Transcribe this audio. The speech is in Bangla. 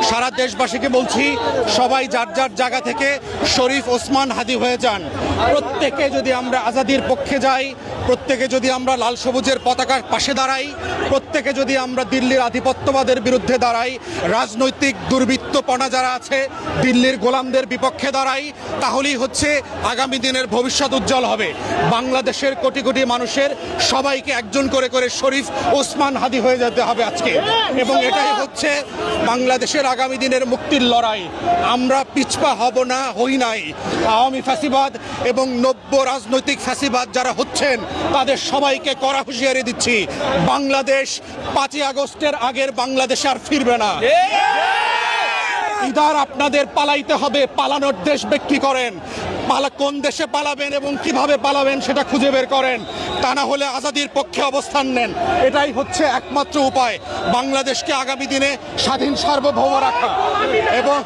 সারা দেশবাসীকে বলছি, সবাই যার যার জায়গা থেকে শরীফ ওসমান হাদি হয়ে যান। প্রত্যেকে যদি আমরা আজাদির পক্ষে যাই, প্রত্যেকে যদি আমরা লাল সবুজের পতাকার পাশে দাঁড়াই, প্রত্যেকে যদি আমরা দিল্লির আধিপত্যবাদের বিরুদ্ধে দাঁড়াই, রাজনৈতিক দুর্বৃত্তপনা যারা আছে দিল্লির গোলামদের বিপক্ষে দাঁড়াই, তাহলেই হচ্ছে আগামী দিনের ভবিষ্যৎ উজ্জ্বল হবে। বাংলাদেশের কোটি কোটি মানুষের সবাইকে একজন করে করে শরীফ ওসমান হাদি হয়ে যেতে হবে আজকে, এবং এটাই হচ্ছে বাংলাদেশের আগামী দিনের মুক্তির লড়াই। আমরা পিছপা হব না, হই নাই। আওয়ামী ফ্যাসিবাদ এবং নব্য রাজনৈতিক ফ্যাসিবাদ যারা হচ্ছেন তাদের সবাইকে কড়া হুঁশিয়ারি দিচ্ছি, বাংলাদেশ 5ই আগস্টের আগের বাংলাদেশ আর ফিরবে না। ইদার আপনাদের পালাইতে হবে, পালানোর দেশ বিক্রি করেন, কোন দেশে পালাবেন এবং কিভাবে পালাবেন সেটা খুঁজে বের করেন, তা না হলে আজাদির পক্ষে অবস্থান নেন। এটাই হচ্ছে একমাত্র উপায় বাংলাদেশকে আগামী দিনে স্বাধীন সার্বভৌম রাখা। এবং